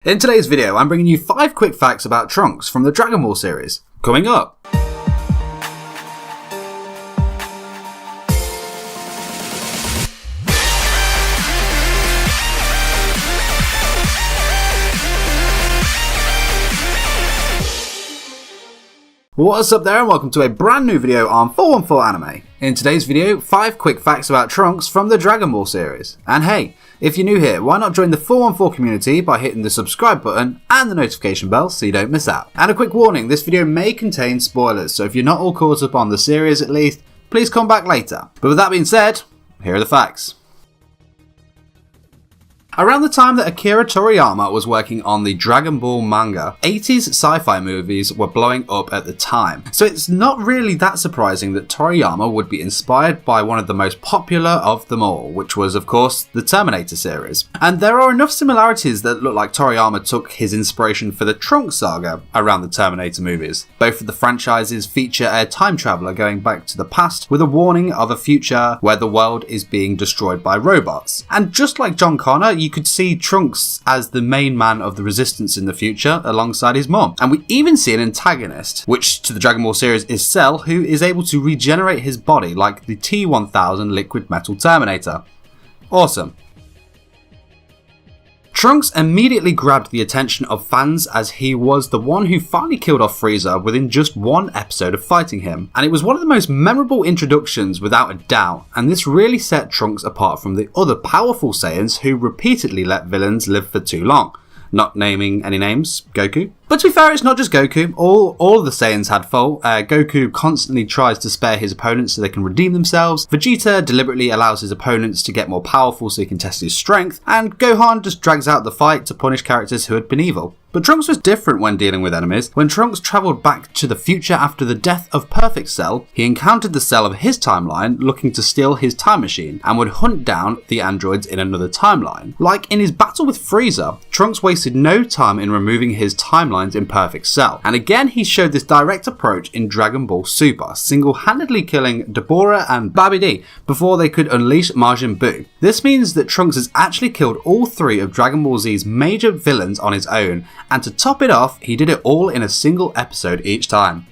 In today's video, I'm bringing you 5 quick facts about Trunks from the Dragon Ball series. Coming up! What's up there and welcome to a brand new video on 414 Anime. In today's video, 5 quick facts about Trunks from the Dragon Ball series. And hey, if you're new here, why not join the 414 community by hitting the subscribe button and the notification bell so you don't miss out. And a quick warning, this video may contain spoilers, so if you're not all caught up on the series at least, please come back later. But with that being said, here are the facts. Around the time that Akira Toriyama was working on the Dragon Ball manga, 80s sci-fi movies were blowing up at the time. So it's not really that surprising that Toriyama would be inspired by one of the most popular of them all, which was of course the Terminator series. And there are enough similarities that look like Toriyama took his inspiration for the Trunks saga around the Terminator movies. Both of the franchises feature a time traveler going back to the past with a warning of a future where the world is being destroyed by robots. And just like John Connor, you could see Trunks as the main man of the resistance in the future alongside his mom. And we even see an antagonist, which to the Dragon Ball series is Cell, who is able to regenerate his body like the T-1000 liquid metal Terminator. Awesome. Trunks immediately grabbed the attention of fans as he was the one who finally killed off Frieza within just one episode of fighting him. And it was one of the most memorable introductions without a doubt, and this really set Trunks apart from the other powerful Saiyans who repeatedly let villains live for too long. Not naming any names, Goku. But to be fair, it's not just Goku. All of the Saiyans had fault. Goku constantly tries to spare his opponents so they can redeem themselves. Vegeta deliberately allows his opponents to get more powerful so he can test his strength. And Gohan just drags out the fight to punish characters who had been evil. But Trunks was different when dealing with enemies. When Trunks travelled back to the future after the death of Perfect Cell, he encountered the Cell of his timeline looking to steal his time machine and would hunt down the androids in another timeline. Like in his battle with Frieza, Trunks wasted no time in removing his timelines in Perfect Cell. And again he showed this direct approach in Dragon Ball Super, single-handedly killing Deborah and Babidi before they could unleash Majin Buu. This means that Trunks has actually killed all 3 of Dragon Ball Z's major villains on his own, and to top it off, he did it all in a single episode each time.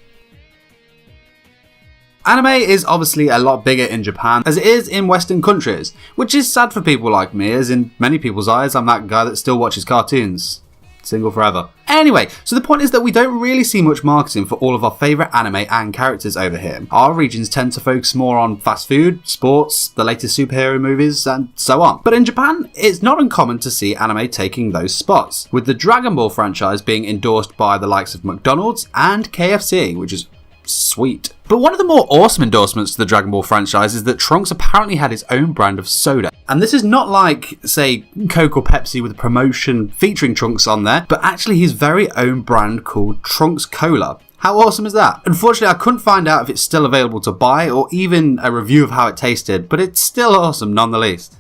Anime is obviously a lot bigger in Japan as it is in Western countries, which is sad for people like me, as in many people's eyes I'm that guy that still watches cartoons. Single forever. Anyway, so the point is that we don't really see much marketing for all of our favourite anime and characters over here. Our regions tend to focus more on fast food, sports, the latest superhero movies, and so on. But in Japan, it's not uncommon to see anime taking those spots, with the Dragon Ball franchise being endorsed by the likes of McDonald's and KFC, which is sweet. But one of the more awesome endorsements to the Dragon Ball franchise is that Trunks apparently had his own brand of soda. And this is not like, say, Coke or Pepsi with a promotion featuring Trunks on there, but actually his very own brand called Trunks Cola. How awesome is that? Unfortunately, I couldn't find out if it's still available to buy or even a review of how it tasted, but it's still awesome nonetheless.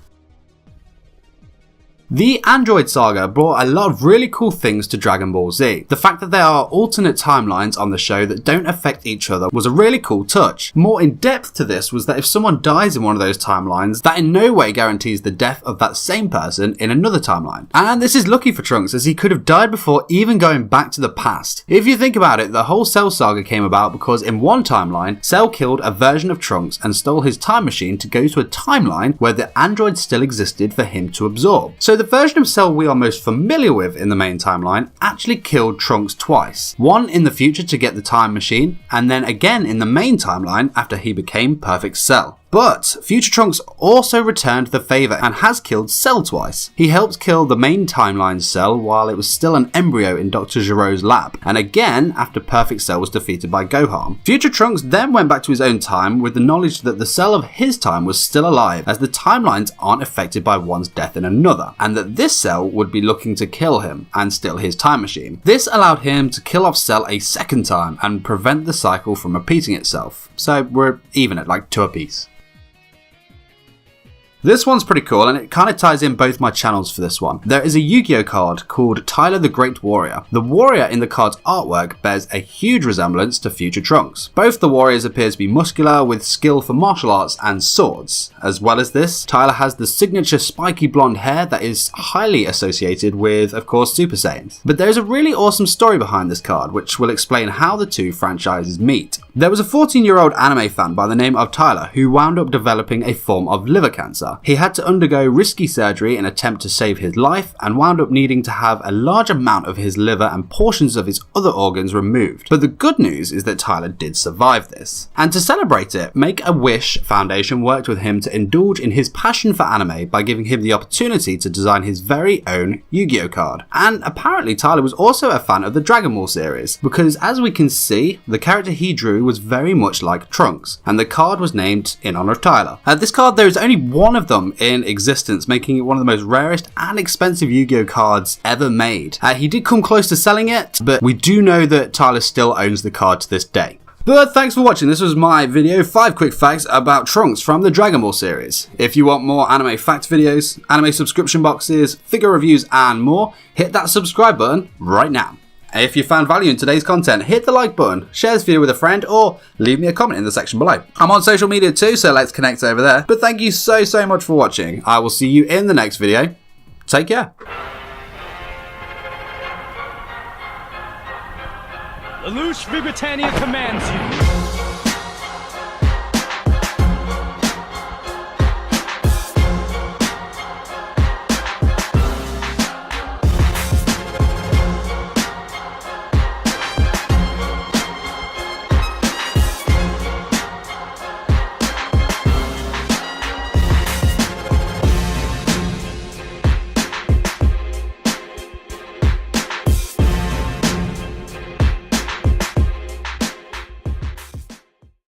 The Android Saga brought a lot of really cool things to Dragon Ball Z. The fact that there are alternate timelines on the show that don't affect each other was a really cool touch. More in depth to this was that if someone dies in one of those timelines, that in no way guarantees the death of that same person in another timeline. And this is lucky for Trunks as he could have died before even going back to the past. If you think about it, the whole Cell saga came about because in one timeline, Cell killed a version of Trunks and stole his time machine to go to a timeline where the android still existed for him to absorb. So the version of Cell we are most familiar with in the main timeline actually killed Trunks twice. One in the future to get the time machine, and then again in the main timeline after he became Perfect Cell. But future Trunks also returned the favour and has killed Cell twice. He helped kill the main timeline's Cell while it was still an embryo in Dr. Gero's lab, and again after Perfect Cell was defeated by Gohan. Future Trunks then went back to his own time with the knowledge that the Cell of his time was still alive, as the timelines aren't affected by one's death in another, and that this Cell would be looking to kill him and steal his time machine. This allowed him to kill off Cell a second time and prevent the cycle from repeating itself. So we're even at like 2 apiece. This one's pretty cool, and it kind of ties in both my channels for this one. There is a Yu-Gi-Oh card called Tyler the Great Warrior. The warrior in the card's artwork bears a huge resemblance to future Trunks. Both the warriors appear to be muscular with skill for martial arts and swords. As well as this, Tyler has the signature spiky blonde hair that is highly associated with, of course, Super Saiyans. But there's a really awesome story behind this card, which will explain how the two franchises meet. There was a 14-year-old anime fan by the name of Tyler who wound up developing a form of liver cancer. He had to undergo risky surgery in an attempt to save his life and wound up needing to have a large amount of his liver and portions of his other organs removed. But the good news is that Tyler did survive this. And to celebrate it, Make-A-Wish Foundation worked with him to indulge in his passion for anime by giving him the opportunity to design his very own Yu-Gi-Oh card. And apparently Tyler was also a fan of the Dragon Ball series, because as we can see, the character he drew was very much like Trunks, and the card was named in honor of Tyler. This card, there is only one of them in existence, making it one of the most rarest and expensive Yu-Gi-Oh cards ever made. He did come close to selling it, but we do know that Tyler still owns the card to this day. But thanks for watching. This was my video, 5 quick facts about Trunks from the Dragon Ball series. If you want more anime fact videos, anime subscription boxes, figure reviews and more, hit that subscribe button right now. If you found value in today's content, hit the like button, share this video with a friend, or leave me a comment in the section below. I'm on social media too, so let's connect over there. But thank you so much for watching. I will see you in the next video. Take care. Lelouch Britannia commands you.